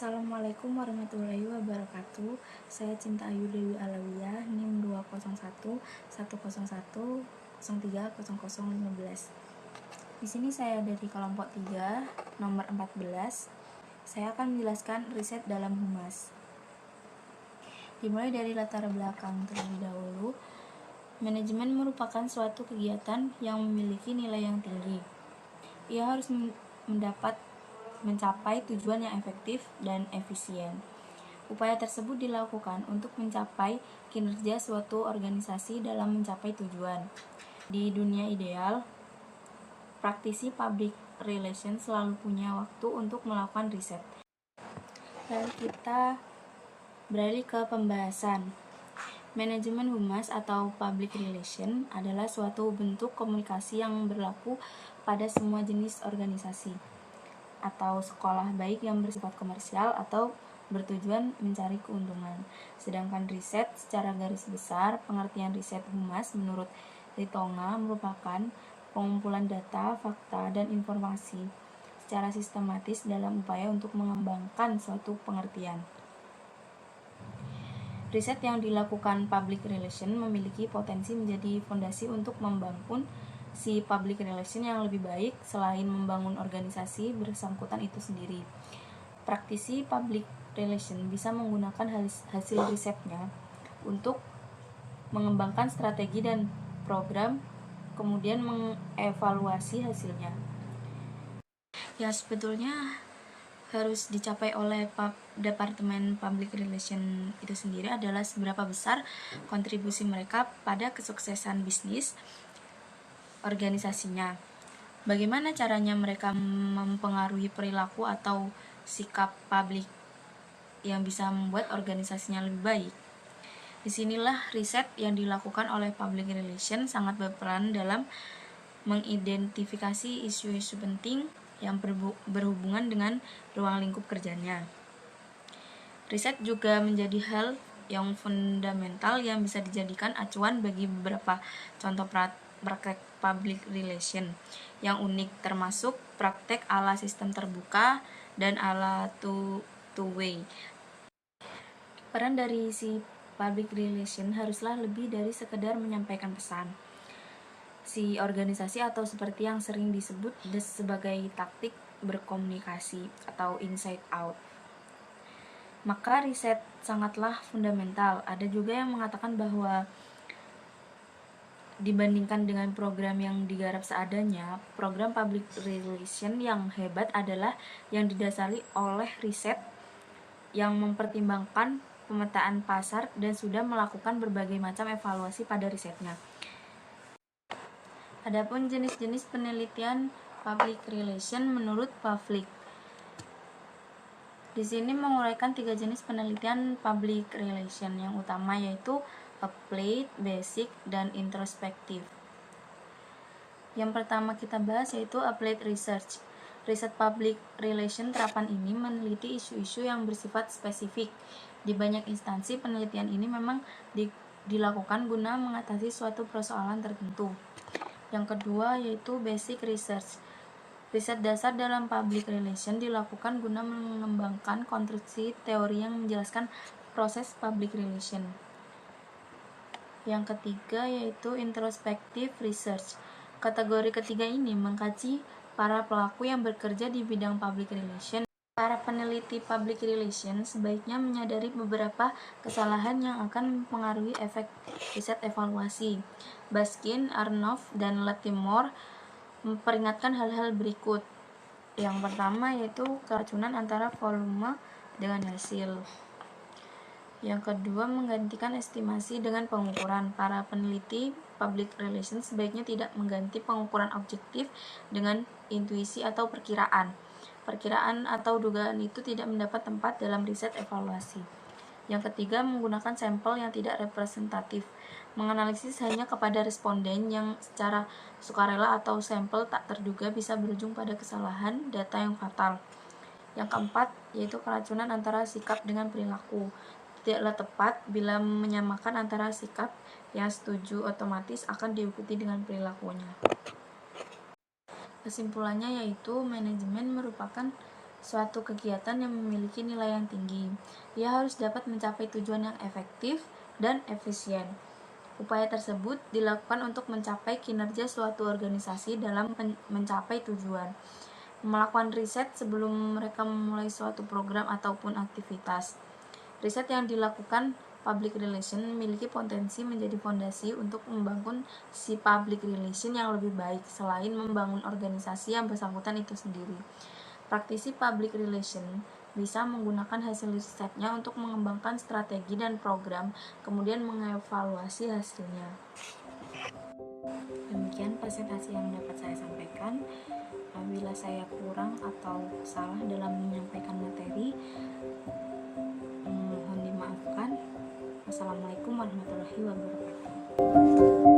Assalamualaikum warahmatullahi wabarakatuh. Saya Cinta Ayu Dewi Alawiyah, NIM 201 101 103 0015. Di sini saya dari kelompok 3, nomor 14. Saya akan menjelaskan riset dalam humas. Dimulai dari latar belakang terlebih dahulu. Manajemen merupakan suatu kegiatan yang memiliki nilai yang tinggi. Ia harus mencapai tujuan yang efektif dan efisien. Upaya tersebut dilakukan untuk mencapai kinerja suatu organisasi dalam mencapai tujuan. Di dunia ideal, praktisi public relations selalu punya waktu untuk melakukan riset. Lalu kita beralih ke pembahasan. Manajemen humas atau public relation adalah suatu bentuk komunikasi yang berlaku pada semua jenis organisasi atau sekolah, baik yang bersifat komersial atau bertujuan mencari keuntungan. Sedangkan riset secara garis besar, pengertian riset humas menurut Ritonga merupakan pengumpulan data, fakta, dan informasi secara sistematis dalam upaya untuk mengembangkan suatu pengertian. Riset yang dilakukan public relation memiliki potensi menjadi fondasi untuk membangun si public relation yang lebih baik selain membangun organisasi bersangkutan itu sendiri. Praktisi public relation bisa menggunakan hasil risetnya untuk mengembangkan strategi dan program, kemudian mengevaluasi hasilnya. Yang sebetulnya harus dicapai oleh Departemen Public Relation itu sendiri adalah seberapa besar kontribusi mereka pada kesuksesan bisnis organisasinya. Bagaimana caranya mereka mempengaruhi perilaku atau sikap publik yang bisa membuat organisasinya lebih baik. Disinilah riset yang dilakukan oleh Public Relation sangat berperan dalam mengidentifikasi isu-isu penting yang berhubungan dengan ruang lingkup kerjanya. Riset juga menjadi hal yang fundamental yang bisa dijadikan acuan bagi beberapa contoh praktek public relation yang unik, termasuk praktek ala sistem terbuka dan ala two-way. Peran dari si public relation haruslah lebih dari sekedar menyampaikan pesan. Si organisasi atau seperti yang sering disebut sebagai taktik berkomunikasi atau inside out. Maka riset sangatlah fundamental. Ada juga yang mengatakan bahwa dibandingkan dengan program yang digarap seadanya, program public relation yang hebat adalah yang didasari oleh riset yang mempertimbangkan pemetaan pasar dan sudah melakukan berbagai macam evaluasi pada risetnya. Adapun jenis-jenis penelitian public relation menurut Pavlik. Di sini menguraikan 3 jenis penelitian public relation yang utama, yaitu applied, basic, dan introspektif. Yang pertama kita bahas yaitu applied research. Riset public relation terapan ini meneliti isu-isu yang bersifat spesifik. Di banyak instansi, penelitian ini memang dilakukan guna mengatasi suatu persoalan tertentu. Yang kedua yaitu basic research. Riset dasar dalam public relation dilakukan guna mengembangkan konstruksi teori yang menjelaskan proses public relation. Yang ketiga yaitu introspective research. Kategori ketiga ini mengkaji para pelaku yang bekerja di bidang public relation. Para peneliti public relation sebaiknya menyadari beberapa kesalahan yang akan mempengaruhi efek riset evaluasi. Baskin, Arnoff, dan Latimore memperingatkan hal-hal berikut. Yang pertama yaitu keracunan antara volume dengan hasil. Yang kedua, menggantikan estimasi dengan pengukuran. Para peneliti public relations sebaiknya tidak mengganti pengukuran objektif dengan intuisi atau perkiraan. Perkiraan atau dugaan itu tidak mendapat tempat dalam riset evaluasi. Yang ketiga, menggunakan sampel yang tidak representatif. Menganalisis hanya kepada responden yang secara sukarela atau sampel tak terduga bisa berujung pada kesalahan data yang fatal. Yang keempat, yaitu keracunan antara sikap dengan perilaku. Tidaklah tepat bila menyamakan antara sikap yang setuju otomatis akan diikuti dengan perilakunya. Kesimpulannya yaitu manajemen merupakan suatu kegiatan yang memiliki nilai yang tinggi. Ia harus dapat mencapai tujuan yang efektif dan efisien. Upaya tersebut dilakukan untuk mencapai kinerja suatu organisasi dalam mencapai tujuan. Melakukan riset sebelum mereka memulai suatu program ataupun aktivitas. Riset yang dilakukan public relation memiliki potensi menjadi fondasi untuk membangun si public relation yang lebih baik selain membangun organisasi yang bersangkutan itu sendiri. Praktisi public relation bisa menggunakan hasil risetnya untuk mengembangkan strategi dan program, kemudian mengevaluasi hasilnya. Demikian presentasi yang dapat saya sampaikan. Apabila saya kurang atau salah dalam menyampaikan materi, mohon dimaafkan. Wassalamualaikum warahmatullahi wabarakatuh.